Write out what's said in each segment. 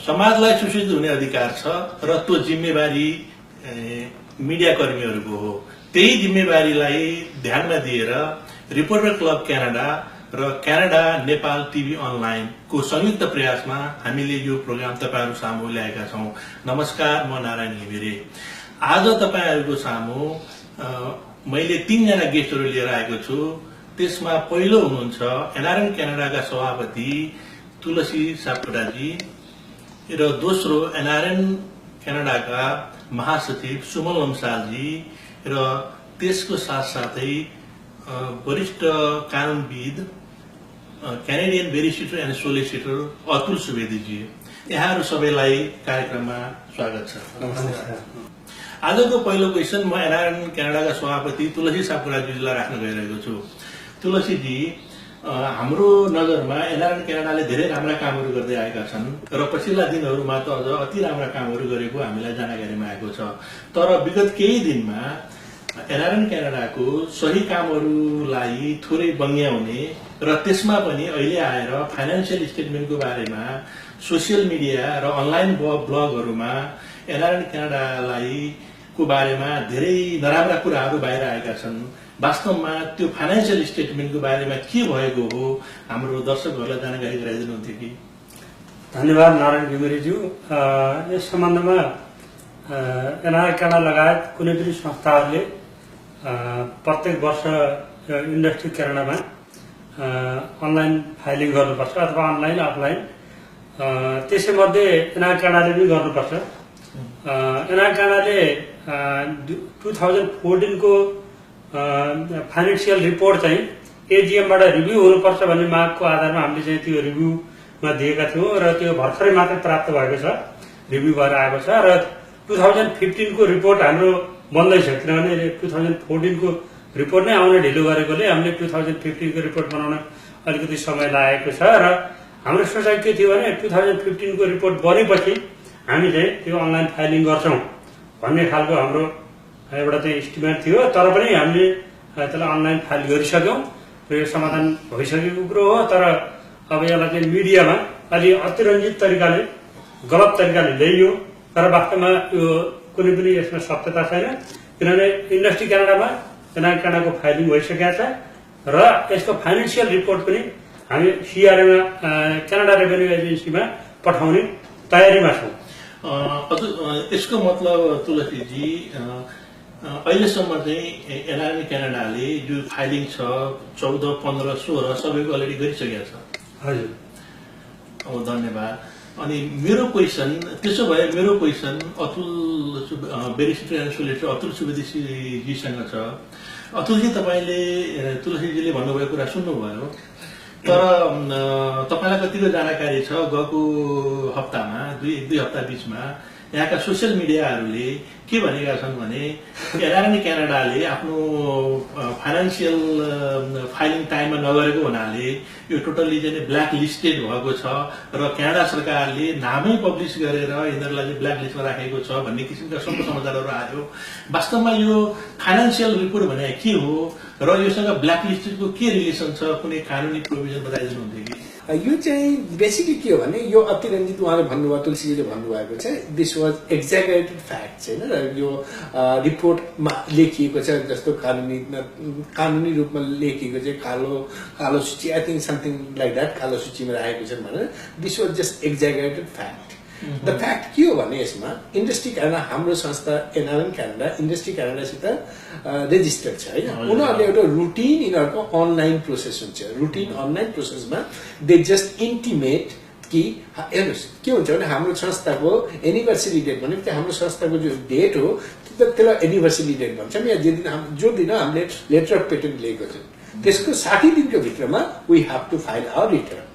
समाजलाई सूचित हुने अधिकार छ र त्यो जिम्मेवारी मिडियाकर्मीहरूको हो। त्यही जिम्मेवारीलाई ध्यानमा दिएर रिपोर्टर क्लब क्यानाडा र क्यानाडा नेपाल टिभी अनलाइनको संयुक्त प्रयासमा हामीले यो प्रोग्राम तपाईहरु सामु ल्याएका छौं। नमस्कार, म नारायण घिमिरे। आज तपाईहरुको सामु मैले 3 जना गेस्टहरु लिएर आएको छु। त्यसमा पहिलो हुनुहुन्छ एनआरएन क्यानाडाका सभापति तुलसी सापकोटाजी र दोस्रो एनआरएन क्यानाडाका महासचिव सुमन लम्सालजी र त्यसको साथसाथै वरिष्ठ कानूनविद Canadian barrister and solicitor Atul Subedi ji. यहाँहरु सबैलाई कार्यक्रममा स्वागत छ। नमस्कार। आजको पहिलो क्वेशन म एनआरएन क्यानाडाका सभापति तुलसी सापकोटाजीलाई राख्न गइरहेको छु। तुलसीजी, हाम्रो नजरमा एनआरएन क्यानाडाले धेरै राम्रा कामहरू गर्दै आएका छन् र पछिल्ला दिनहरूमा त अझ अति राम्रा कामहरू गरेको हामीलाई जानकारीमा आएको छ। तर विगत केही दिनमा एनआरएन क्यानाडाको सही कामहरूलाई थोरै बङ्ग्याउने र त्यसमा पनि अहिले आएर फाइनान्शियल स्टेटमेन्टको बारेमा सोसियल मिडिया र अनलाइन ब्लगहरूमा एनआरएन क्यानाडालाई को बारेमा धेरै नराम्रा कुराहरू बाहिर आएका छन्। वास्तवमा त्यो फाइनान्शियल स्टेटमेन्टको बारेमा के भएको हो, हाम्रो दर्शकहरूलाई जानकारी गराइदिनुहुन्थ्यो कि? धन्यवाद नारायण घिमिरेज्यू। यस सम्बन्धमा एनआरएन क्यानाडा लगायत कुनै पनि संस्थाहरूले प्रत्येक वर्ष इन्डस्ट्री क्यानाडामा अनलाइन फाइलिङ गर्नुपर्छ अथवा अनलाइन अफलाइन। त्यसैमध्ये एनआरएन क्यानाडाले पनि गर्नुपर्छ। एनआरएन क्यानाडाले 2014 को फाइनेन्शियल रिपोर्ट चाहिँ एजीएमबाट रिभ्यू हुनुपर्छ भन्ने मागको आधारमा हामीले चाहिँ त्यो रिभ्यूमा दिएका थियौं र त्यो भर्खरै मात्रै प्राप्त भएको छ, रिभ्यू भएर आएको छ। र 2015 को रिपोर्ट हाम्रो बन्दैछ, किनभने 2014 को रिपोर्ट नै आउन ढिलो गरेकोले हामीले 2015 को रिपोर्ट बनाउन अलिकति समय लागेको छ। र हाम्रो सोचाइ के थियो भने 2015 को रिपोर्ट बनेपछि हामीले त्यो अनलाइन फाइलिङ गर्छौं भन्ने खालको हाम्रो एउटा चाहिँ एस्टिमेट थियो। तर पनि हामीले त्यसलाई अनलाइन फाइल गरिसक्यौं र यो समाधान भइसकेको कुरो हो। तर अब यसलाई चाहिँ मिडियामा अलि अतिरञ्जित तरिकाले, गलत तरिकाले ल्याइयो। तर वास्तवमा यो कुनै पनि यसमा सत्यता छैन, किनभने इन्डस्ट्री क्यानाडामा एनआरएन क्यानाडाको फाइलिङ भइसकेको छ र यसको फाइनेन्शियल रिपोर्ट पनि हामी सीआरएमा क्यानाडा रेभेन्यू एजेन्सीमा पठाउने तयारीमा छौं। यसको मतलब तुलसीजी, अहिलेसम्म चाहिँ एनआरएन क्यानाडाले जो फाइलिङ छ 14, 15, 16 सबैको अलरेडी गरिसकेको छ। हजुर, धन्यवाद। अनि मेरो क्वेशन, त्यसो भए मेरो question Atul barrister and solicitor Atul सुवेदीजीसँग छ। अतुलजी, तपाईले तुलसीजीले भन्नुभएको कुरा सुन्नुभयो, तर तपाईलाई कतिको जानकारी छ गएको हप्तामा, दुई हप्ता बीचमा यहाँका सोसियल मिडियाहरूले के भनेका छन् भने एनआरएन क्यानाडाले आफ्नो फाइनान्शियल फाइलिङ टाइममा नगरेको हुनाले यो टोटल्ली चाहिँ ब्ल्याक लिस्टेड भएको छ र क्यानाडा सरकारले नामै पब्लिस गरेर यिनीहरूलाई चाहिँ ब्ल्याक लिस्टमा राखेको छ भन्ने किसिमका समाचारहरू आयो। वास्तवमा यो फाइनान्शियल रिपोर्ट भने के हो र योसँग ब्ल्याक लिस्टेडको के रिलेसन छ? कुनै कानुनी प्रोभिजन बताइदिनुहुन्थ्यो कि? यो चाहिँ बेसिकली के हो भने यो अतिरञ्जित उहाँले भन्नुभयो, तुलसीजीले भन्नुभएको चाहिँ दिस वाज एक्जागरेटेड फ्याक्ट होइन र यो रिपोर्टमा लेखिएको छ जस्तो कानुनी रूपमा लेखिएको चाहिँ कालो सूची, I think something like that, कालो सूचीमा राखेको छ भनेर this was just exaggerated fact. The fact के हो भने यसमा इन्डस्ट्री क्यानाडा, हाम्रो संस्था एनआरएन क्यानाडा इन्डस्ट्री क्यानाडासित रेजिस्टर्ड छ होइन। उनीहरूले एउटा रुटिन यिनीहरूको अनलाइन प्रोसेस हुन्छ। रुटिन अनलाइन प्रोसेसमा दे जस्ट इन्टिमेट कि हेर्नुहोस् के हुन्छ भने हाम्रो संस्थाको एनिभर्सरी डेट भनेको हाम्रो संस्थाको जो डेट हो त्यसलाई एनिभर्सरी डेट भन्छौँ, या जो दिन हामीले लेटर अफ पेटेन्ट लिएको छ त्यसको 60 दिनको भित्रमा we have to file our return.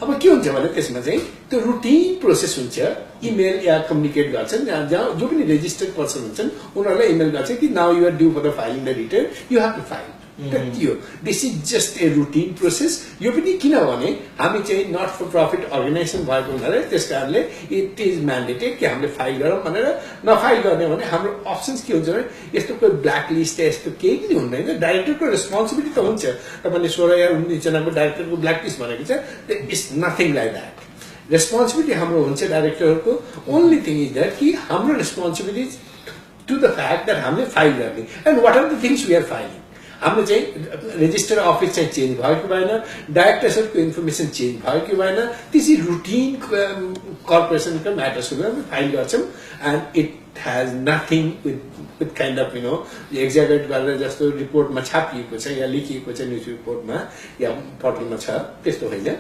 अब के हुन्छ भने त्यसमा चाहिँ त्यो रुटिन प्रोसेस हुन्छ। इमेल या कम्युनिकेट गर्छन्, जहाँ जो पनि रेजिस्टर्ड पर्सन हुन्छन् उनीहरूलाई इमेल गर्छ कि now you are due for the filing the return, you have to file. त्यति हो, this is just a routine process. यो पनि किनभने हामी चाहिँ नट फर प्रफिट अर्गनाइजेसन भएको हुनाले त्यस कारणले इट इज म्यान्डेटेड कि हामीले फाइल गरौँ भनेर। नफाइल गर्ने भने हाम्रो अप्सन्स के हुन्छ भने यस्तो कोही ब्ल्याक लिस्ट यस्तो केही पनि हुँदैन। डाइरेक्टरको रेस्पोन्सिबिलिटी त हुन्छ, तपाईँले 16 या 19 जनाको डाइरेक्टरको ब्ल्याक लिस्ट भनेको छ, it's nothing like that. Responsibility हाम्रो हुन्छ डाइरेक्टरहरूको ओन्ली थिङ इज द्याट कि हाम्रो responsibility to the fact that हामीले फाइल गर्ने and what are the things we are filing हाम्रो चाहिँ रेजिस्टर अफिस चाहिँ चेन्ज भयो कि भएन डाइरेक्टर्सहरूको इन्फर्मेसन चेन्ज भयो कि भएन त्यसै रुटिन कर्पोरेसनका म्याटर्सहरू हामी फाइल गर्छौँ and it has nothing with kind of exaggerate गरेर जस्तो रिपोर्टमा छापिएको छ या लेखिएको छ न्युज रिपोर्टमा या पोर्टलमा छ त्यस्तो होइन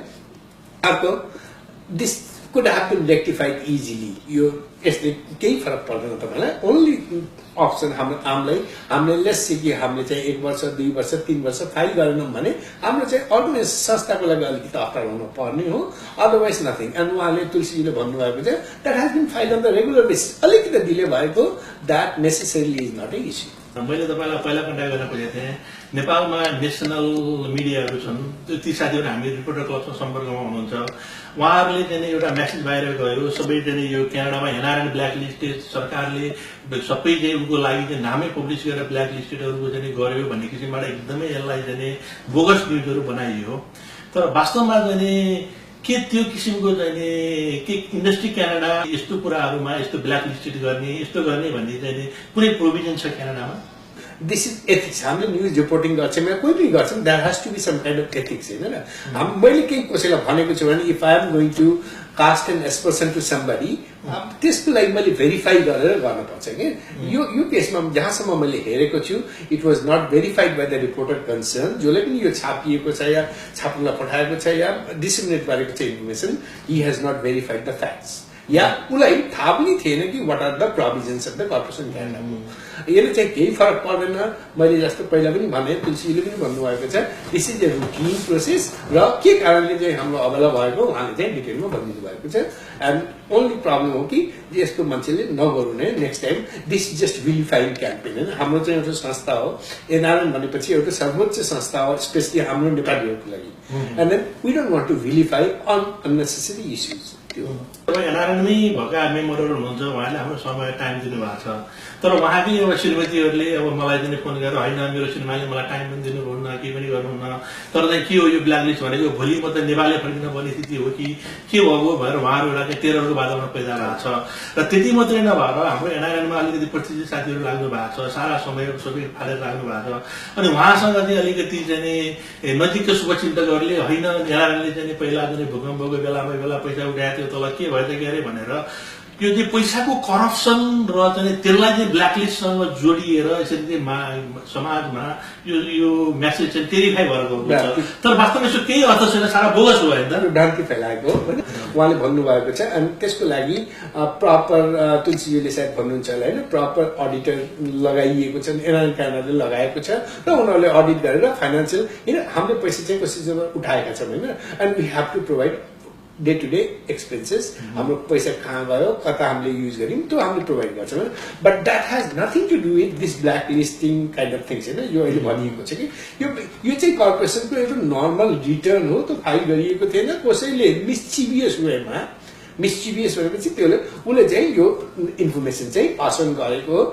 अर्को this could have been rectified easily यो यसले केही फरक पर्दैन तपाईँलाई ओन्ली अप्सन हामीले लेस कि हामीले चाहिँ 1 वर्ष 2 वर्ष 3 वर्ष फाइल गरेनौँ भने हाम्रो चाहिँ अर्गनाइज संस्थाको लागि अलिकति अप्ठ्यारो हुनु पर्ने हो अदरवाइज नथिङ एन्ड उहाँले तुलसीजीले भन्नुभएको चाहिँ that has been file on the regular basis अलिकति डिले भएको that necessarily is not a issue मैले तपाईँलाई पहिला कन्ट्याक्ट गर्न खोजेको थिएँ नेपालमा नेसनल मिडियाहरू छन् ती साथीहरू हामी रिपोर्टर क्लबसँग सम्पर्कमा हुनुहुन्छ उहाँहरूले चाहिँ एउटा म्यासेज बाहिर गयो सबै चाहिँ यो क्यानाडामा एनआरएन ब्ल्याक लिस्टेड सरकारले सबै चाहिँ उनको लागि चाहिँ नामै पब्लिस गरेर ब्ल्याक लिस्टेडहरूको चाहिँ गर्यो भन्ने किसिमबाट एकदमै यसलाई चाहिँ बोगस न्युजहरू बनाइयो तर वास्तवमा चाहिँ के त्यो किसिमको चाहिँ के इन्डस्ट्री क्यानाडा यस्तो कुराहरूमा यस्तो ब्ल्याक लिस्टेड गर्ने यस्तो गर्ने भन्ने चाहिँ कुनै प्रोभिजन छ क्यानाडामा दिस इज एथिक्स हामीले न्युज रिपोर्टिङ गर्छौँ या कोही पनि गर्छौँ that has to be some kind of ethics होइन र मैले केही कसैलाई भनेको छु भने if I am going to cast an aspersion to somebody त्यसको लागि मैले भेरिफाई गरेर गर्नुपर्छ कि यो केसमा जहाँसम्म मैले हेरेको छु it was not verified by the reporter concern जसले पनि यो छापिएको छ या छाप्नलाई पठाएको छ या डिसिमिनेट गरेको छ information he has not verified the facts या उसलाई थाहा पनि थिएन कि what are the provisions of the corporation क्यानाडाको यसले चाहिँ केही फरक पर्दैन मैले जस्तो पहिला पनि भने तुलसीले पनि भन्नुभएको छ this is A routine process र के कारणले चाहिँ हाम्रो अबेला भएको उहाँले चाहिँ डिटेलमा भनिदिनु भएको छ एन्ड ओन्ली प्रब्लम हो कि यस्तो मान्छेले नगर्नु नै next time this is just vilifying campaign होइन हाम्रो चाहिँ एउटा संस्था हो एनआरएन भनेपछि एउटा सर्वोच्च संस्था हो स्पेसली हाम्रो नेपालीहरूको लागि and then we don't want to vilify unnecessary issues तपाईँ एनआरएनमै भएका मेम्बरहरू हुनुहुन्छ उहाँले हाम्रो समय टाइम दिनुभएको छ तर उहाँकै अब श्रीमतीहरूले अब मलाई चाहिँ फोन गरेर होइन मेरो श्रीमानले मलाई टाइम पनि दिनुहुन्न केही पनि गर्नुहुन्न तर चाहिँ के हो यो ब्ल्याक लिस्ट भनेको भोलि म त नेपालले फर्किन पर्ने स्थिति हो कि के भएको भनेर उहाँहरू एउटा चाहिँ टेररको वातावरण पैदा भएको छ र त्यति मात्रै नभएर हाम्रो एनआरएनमा अलिकति प्रतिष्ठित साथीहरू लाग्नु भएको छ सारा समय सबै फालेर राख्नु भएको छ अनि उहाँसँग चाहिँ अलिकति चाहिँ नजिकका शुभचिन्तकहरूले होइन एनआरएनले चाहिँ पहिला चाहिँ भूकम्पको बेला पैसा उठाएको थियो तल के भएछ के अरे भनेर यो चाहिँ पैसाको करप्सन र चाहिँ त्यसलाई चाहिँ ब्ल्याकलिस्टसँग जोडिएर यसरी चाहिँ समाजमा यो म्यासेज चाहिँ टेरिफाई भएर गएको छ तर वास्तवमा यसो केही अर्थ छैन सारा बोगस हो होइन भ्रान्ति फैलाएको होइन उहाँले भन्नुभएको छ अनि त्यसको लागि प्रपर तुलसीजीले सायद भन्नुहुन्छ होला होइन प्रपर अडिटर लगाइएको छ एनआरएन क्यानाडाले लगाएको छ र उनीहरूले अडिट गरेर फाइनेन्सियल हामीले पैसा चाहिँ कसैसँग उठाएका छौँ होइन and we have to provide day to day expenses हाम्रो पैसा कहाँ गयो कता हामीले युज गर्यौँ त्यो हामीले प्रोभाइड गर्छौँ but that has nothing to do with this black listing kind of things होइन यो अहिले भनिएको छ कि यो चाहिँ कर्पोरेसनको एउटा नर्मल रिटर्न हो त्यो फाइल गरिएको थिएन कसैले मिस्चिभियस वेमा मिस्चिभियस भनेपछि उसले चाहिँ यो इन्फर्मेसन चाहिँ पास अन गरेको हो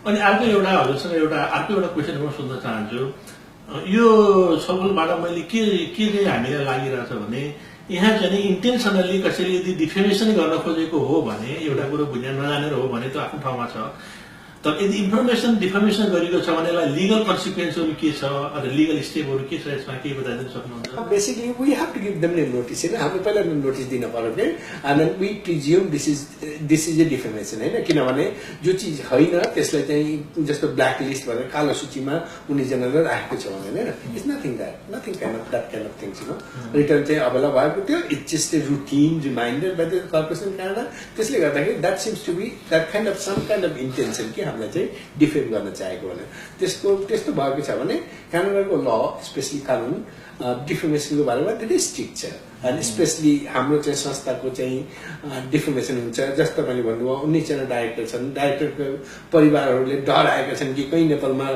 अनि अर्को एउटा हजुरसँग अर्को एउटा क्वेसन म सोध्न चाहन्छु यो सबलबाट मैले के चाहिँ हामीलाई लागिरहेछ भने यहाँ चाहिँ इन्टेन्सनली कसैले यदि डिफेमेसन गर्न खोजेको हो भने एउटा कुरो बुझ्न नजानेर हो भने त आफ्नो ठाउँमा छ तर यदि इन्फर्मेसन डिफर्मेसन गरेको छ भने यसलाई लिगल कन्सिक्वेन्सहरू के छ अथवा लिगल स्टेपहरू के छ यसमा केही बताइदिन सक्नुहुन्छ basically we have to give them notice होइन हामीले पहिला नोटिस दिन पर्यो कि and we presume this is a defamation होइन किनभने जो चिज होइन त्यसलाई चाहिँ जस्तो ब्ल्याक लिस्ट भनेर कालो सूचीमा उनीजनाले राखेको छ भने होइन it's nothing kind of that kind of things return चाहिँ अबेला भएको थियो it's just a routine reminder by the corporation Canada त्यसले गर्दाखेरि that seems to be that kind of some kind of intention कि हामीलाई चाहिँ डिफेन्ड गर्न चाहेको भने त्यस्तो भएको छ भने क्यानाडाको ल स्पेसली कानुन डिफर्मेसनको बारेमा धेरै स्ट्रिक्ट छ अनि स्पेसली हाम्रो चाहिँ संस्थाको चाहिँ डिफर्मेसन हुन्छ जस्तो मैले भन्नुभयो 19जना डाइरेक्टर छन् डाइरेक्टरको परिवारहरूले डराएका छन् कि कहीँ नेपालमा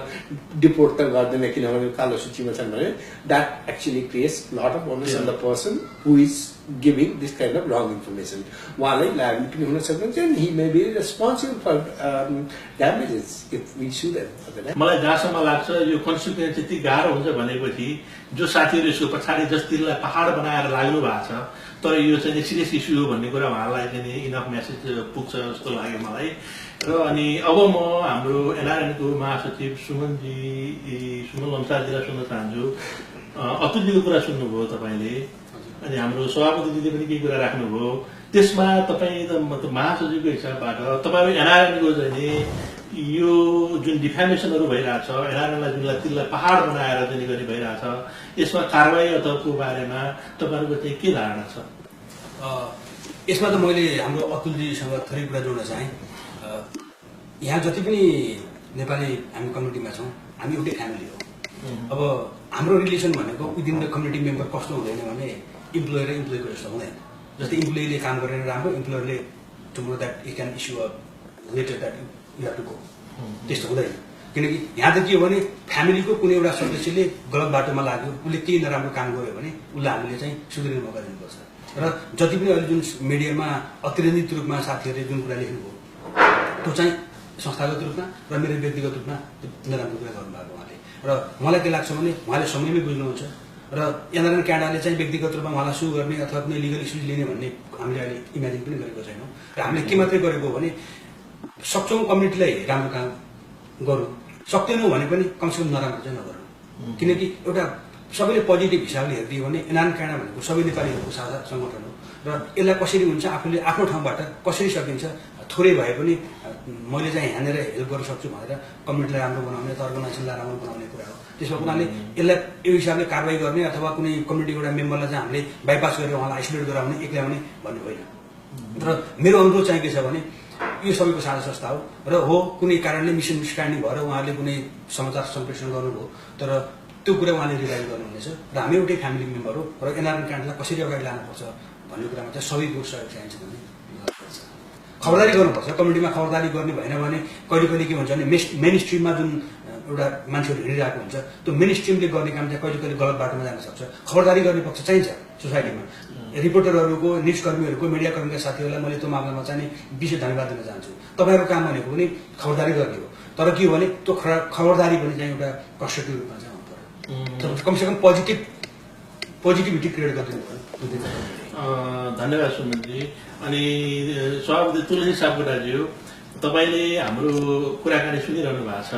डिपोर्ट त गर्दैन किनभने कालो सूचीमा छन् भने that actually creates lot of onus on the person who is giving this kind of wrong information उहाँलाई लायबिलिटी पनि हुन सक्नुहुन्छ and he may be responsible for damages if we sue them मलाई जहाँसम्म लाग्छ यो कन्सिक्वेन्स यति गाह्रो हुन्छ भनेपछि जो साथीहरू यसको पछाडि जसतिरलाई पहाड बनाएर लाग्नु भएको छ तर यो चाहिँ सिरियस इस्यु हो भन्ने कुरा उहाँलाई चाहिँ इनफ मेसेज पुग्छ जस्तो लाग्यो मलाई। र अनि अब म हाम्रो एनआरएनको महासचिव सुमन लम्सालजीलाई सुन्न चाहन्छु। अतुलजीको कुरा सुन्नुभयो तपाईँले, अनि हाम्रो सभापतिजीले पनि केही कुरा राख्नुभयो। त्यसमा तपाईँ त महासचिवको हिसाबबाट तपाईँ एनआरएनको चाहिँ यो जुन डिफामेसनहरू भइरहेछ, एनआरएनलाई जुनलाई तिनलाई पहाड बनाएर चाहिँ गर्ने भइरहेछ, यसमा कारवाही अथवाको बारेमा तपाईँहरूको चाहिँ के धारणा छ? यसमा त मैले हाम्रो अतुलजीसँग थोरै कुरा जोड्न चाहेँ। यहाँ जति पनि नेपाली हामी कम्युनिटीमा छौँ, हामी एउटै फ्यामिली हो। अब हाम्रो रिलेसन भनेको विदिन द कम्युनिटी मेम्बर कस्तो हुँदैन भने इम्प्लोयर र इम्प्लोयको जस्तो हुँदैन। जस्तै इम्प्लोयले काम गरेर राम्रो, इम्प्लोयरले tomorrow that you can issue a letter that you have to go, त्यस्तो हुँदैन। किनकि यहाँ त के हो भने फ्यामिलीको कुनै एउटा सदस्यले गलत बाटोमा लाग्यो, उसले केही नराम्रो काम गर्यो भने उसलाई हामीले चाहिँ सुध्रिने मौका दिनुपर्छ। र जति पनि अहिले जुन मिडियामा अतिरञ्जित रूपमा साथीहरूले जुन कुरा लेख्नुभयो त्यो चाहिँ संस्थागत रूपमा र मेरो व्यक्तिगत रूपमा नराम्रो कुरा गर्नुभएको उहाँले। र मलाई के लाग्छ भने उहाँले समयमै बुझ्नुहुन्छ र एनआरएन क्यानाडाले चाहिँ व्यक्तिगत रूपमा उहाँलाई सु गर्ने अथवा कुनै लिगल इस्युज लिने भन्ने हामीले अहिले इमेजिन पनि गरेको छैनौँ। र हामीले के मात्रै गरेको भने सक्छौँ कम्युनिटीलाई राम्रो काम गरौँ, सक्दैनौँ भने पनि कमसेकम नराम्रो चाहिँ नगरौँ। किनकि एउटा सबैले पोजिटिभ हिसाबले हेरिदियो भने एनआरएन क्यानाडा भनेको सबै नेपालीहरूको साझा सङ्गठन हो र यसलाई कसरी हुन्छ आफूले आफ्नो ठाउँबाट कसरी सकिन्छ थोरै भए पनि मैले चाहिँ यहाँनिर हेल्प गर्न सक्छु भनेर कम्युनिटीलाई राम्रो बनाउने अथवा अर्गनाइजेसनलाई राम्रो बनाउने कुरा हो। त्यसमा उनीहरूले यसलाई यो हिसाबले कारवाही गर्ने अथवा कुनै कम्युनिटीको एउटा मेम्बरलाई चाहिँ हामीले बाइपास गरेर उहाँलाई आइसोलेट गराउने एक्लै आउने भन्ने होइन। र मेरो अनुरोध चाहिँ के छ भने यो सबैको साझा संस्था हो र हो कुनै कारणले मिसअन्डरस्ट्यान्डिङ भएर उहाँहरूले कुनै समाचार सम्प्रेषण गर्नुभयो, तर त्यो कुरा उहाँले रिलाइज गर्नुहुनेछ र हामी एउटै फ्यामिली मेम्बर हो र एनआरएन क्यान्डलाई कसरी अगाडि लानुपर्छ भन्ने कुरामा चाहिँ सबैको सहयोग चाहिन्छ भन्ने खबरदारी गर्नुपर्छ। कम्युनिटीमा खबरदारी गर्ने भएन भने कहिले कहिले के हुन्छ भने मेन स्ट्रिममा जुन एउटा मान्छेहरू हिँडिरहेको हुन्छ त्यो मेन स्ट्रिमले गर्ने काम चाहिँ कहिले कहिले गलत बाटोमा जान सक्छ। खबरदारी गर्ने पक्ष चाहिन्छ सोसाइटीमा। रिपोर्टरहरूको, न्युज कर्मीहरूको, मिडिया कर्मीका साथीहरूलाई मैले त्यो मामलामा चाहिँ विशेष धन्यवाद दिन चाहन्छु। तपाईँहरूको काम भनेको पनि खबरदारी गर्ने हो, तर के हो भने त्यो खबरदारी पनि चाहिँ एउटा कन्स्ट्रक्टिभ रूपमा चाहिँ हुनुपर्छ। कमसेकम पोजिटिभिटी क्रिएट गरिदिनु पर्यो। धन्यवाद सुमनजी। अनि सभापति तुलसी सापकोटाज्यू, तपाईँले हाम्रो कुराकानी सुनिरहनु भएको छ।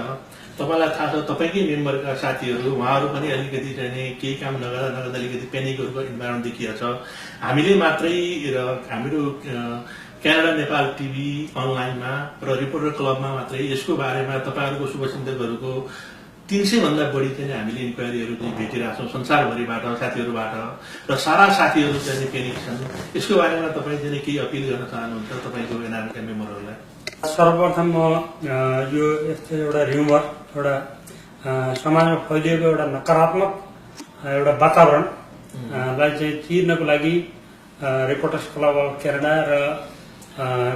तपाईँलाई थाहा छ तपाईँकै मेम्बरका साथीहरू उहाँहरू पनि अलिकति चाहिँ केही काम नगर्दा अलिकति पेनिकहरूको इन्भाइरोमेन्ट देखिएको छ। हामीले मात्रै र हाम्रो क्यानाडा नेपाल टिभी अनलाइनमा र रिपोर्टर क्लबमा मात्रै यसको बारेमा तपाईँहरूको शुभचिन्तकहरूको 300 भन्दा बढी चाहिँ हामीले इन्क्वायरीहरू चाहिँ भेटिरहेको छौँ संसारभरिबाट साथीहरूबाट, र सारा साथीहरू चाहिँ पेनिक छन्। यसको बारेमा तपाईँ चाहिँ केही अपिल गर्न चाहनुहुन्छ तपाईँको एनआरएनका मेम्बरहरूलाई? सर्वप्रथम म यो यस्तो एउटा र्युमर, एउटा समाजमा फैलिएको एउटा नकारात्मक एउटा वातावरणलाई चाहिँ चिर्नको लागि रिपोर्टर्स क्लब अफ क्यानाडा र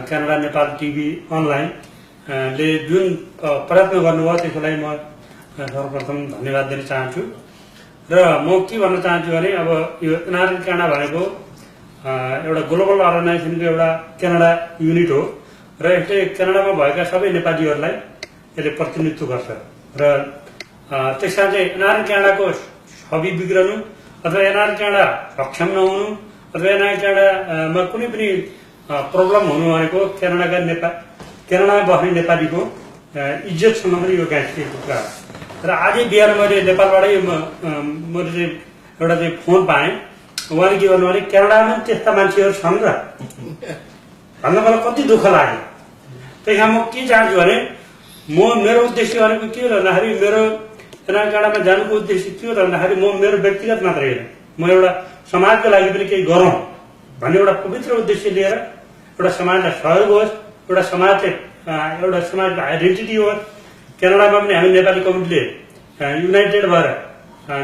क्यानाडा नेपाल टिभी अनलाइनले जुन प्रयत्न गर्नुभयो त्यसको लागि म सर्वप्रथम धन्यवाद दिन चाहन्छु। र म के भन्न चाहन्छु भने अब यो एनआरएन क्यानाडा भनेको एउटा ग्लोबल अर्गनाइजेसनको एउटा क्यानाडा युनिट हो र यसले क्यानाडामा भएका सबै नेपालीहरूलाई यसले प्रतिनिधित्व गर्छ। र त्यस कारण चाहिँ एनआरएन क्यानाडाको छवि बिग्रनु अथवा एनआरएन क्यानाडा सक्षम नहुनु अथवा एनआरएन क्यानाडामा कुनै पनि प्रब्लम हुनु भनेको क्यानाडामा बस्ने नेपालीको इज्जतसँग पनि यो गाँसिएको कुरा हो। र आजै बिहान मैले नेपालबाटै मैले चाहिँ एउटा चाहिँ फोन पाएँ। उहाँले के भन्नु भने क्यानाडामा त्यस्ता मान्छेहरू छन् र भन्दा मलाई कति दुःख लाग्यो। त्यही कारण म के चाहन्छु भने मेरो उद्देश्य भनेको के हो भन्दाखेरि मेरो एनआरएन क्यानाडामा जानुको उद्देश्य के हो भन्दाखेरि मेरो व्यक्तिगत मात्रै होइन, म एउटा समाजको लागि पनि केही गरौँ भन्ने एउटा पवित्र उद्देश्य लिएर एउटा समाजलाई सहयोग होस्, एउटा समाजको आइडेन्टिटी होस्। क्यानाडामा पनि हामी नेपाली कम्युनिटीले युनाइटेड भएर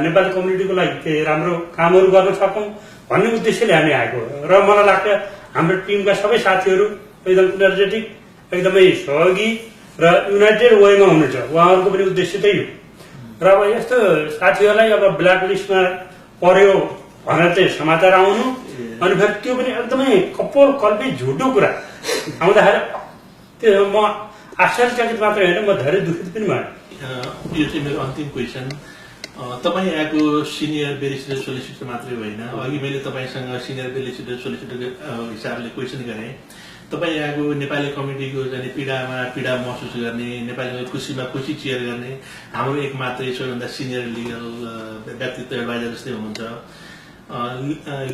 नेपाली कम्युनिटीको लागि केही राम्रो कामहरू गर्न सकौँ भन्ने उद्देश्यले हामी आएको हो। र मलाई लाग्छ हाम्रो टिमका सबै साथीहरू एकदम इनर्जेटिक, एकदमै सहयोगी र युनाइटेड वेमा हुनुहुन्छ। उहाँहरूको पनि उद्देश्य त्यही हो। र अब यस्तो साथीहरूलाई अब ब्ल्याक लिस्टमा पर्यो भनेर चाहिँ समाचार आउनु अनि फेरि त्यो पनि एकदमै कल्पित झुटो कुरा आउँदाखेरि त्यो म आश्चर्यचकित मात्रै होइन, म धेरै दुखित पनि भएँ। यो चाहिँ मेरो अन्तिम क्वेसन। तपाईँ यहाँको सिनियर बेरिस्टर सोलिसिटर मात्रै होइन, अघि मैले तपाईँसँग सिनियर बेरिस्टर सोलिसिटर हिसाबले क्वेसन गरेँ। तपाईँ यहाँको नेपाली कम्युनिटीको जाने पीडा महसुस गर्ने, नेपालीको खुसीमा खुसी चेयर गर्ने हाम्रो एक मात्रै सबैभन्दा सिनियर लिगल व्यक्तित्व एडभाइजर जस्तै हुनुहुन्छ।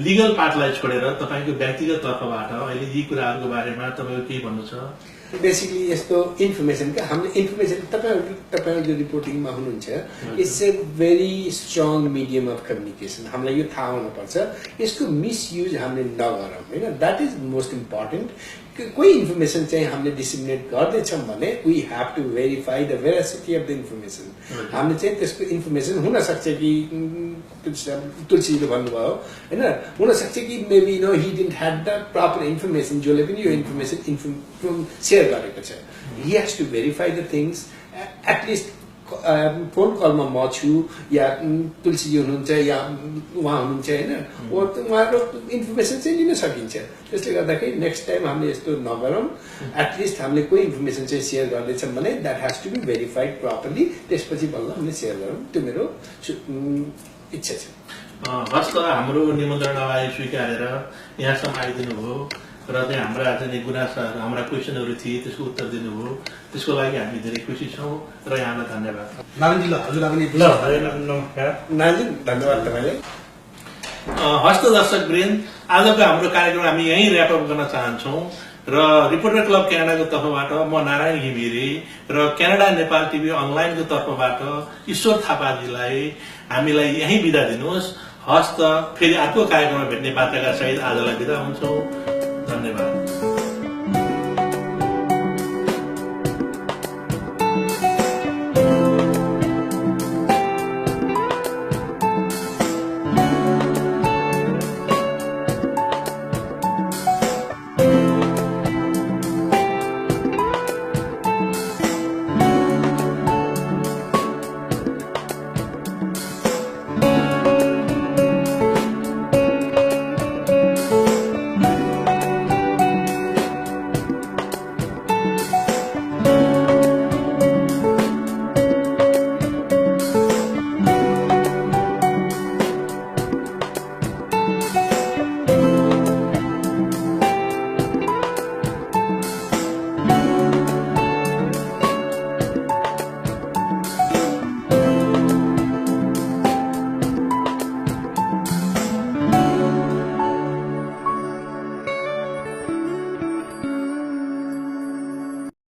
लिगल पार्टलाई छोडेर तपाईँको व्यक्तिगत तर्फबाट अहिले यी कुराहरूको बारेमा तपाईँको केही भन्नु छ? बेसिकली यस्तो इन्फर्मेसन क्या हाम्रो इन्फर्मेसन तपाईँहरू जो रिपोर्टिङमा हुनुहुन्छ it's a very strong medium of communication. हामीलाई यो थाहा हुनुपर्छ यसको मिसयुज हामीले नगरौँ होइन, द्याट इज मोस्ट इम्पोर्टेन्ट। कोही इन्फर्मेसन चाहिँ हामीले डिसिमिनेट गर्दैछौँ भने we have to verify the veracity of the information. हामीले चाहिँ त्यसको इन्फर्मेसन हुनसक्छ कि तुलसीले भन्नुभयो होइन, हुनसक्छ कि maybe no he didn't had the proper information, जसले पनि यो इन्फर्मेसन सेयर गरेको छ। He has to verify the things. At least phone कलमा म छु या तुलसीजी हुनुहुन्छ या उहाँ हुनुहुन्छ होइन, उहाँको इन्फर्मेसन चाहिँ लिन सकिन्छ। त्यसले गर्दाखेरि नेक्स्ट टाइम हामीले यस्तो नगरौँ। एटलिस्ट हामीले कोही इन्फर्मेसन चाहिँ सेयर गर्दैछौँ भने that has to be verified properly, त्यसपछि बल्ल हामीले सेयर गरौँ। त्यो मेरो इच्छा छ। हस् त, हाम्रो निमन्त्रण अगाडि स्वीकारेर यहाँसम्म आइदिनु भयो र चाहिँ हाम्रा चाहिँ गुनासाहरू हाम्रा क्वेसनहरू थिए त्यसको उत्तर दिनुभयो, त्यसको लागि हामी धेरै खुसी छौँ र यहाँलाई धन्यवाद। नारायणजी ल हजुरलाई पनि नमस्कार नारायण, धन्यवाद तपाईँलाई। हस्त दर्शकवृन्द, आजको हाम्रो कार्यक्रम हामी यहीँ ऱ्यापअप गर्न चाहन्छौँ र रिपोर्टर क्लब क्यानाडाको तर्फबाट म नारायण घिमिरे र क्यानाडा नेपाल टिभी अनलाइनको तर्फबाट ईश्वर थापाजीलाई हामीलाई यहीँ बिदा दिनुहोस्। हस्त, फेरि अर्को कार्यक्रममा भेट्ने बाध्यका सहित आजलाई बिदा हुन्छौँ।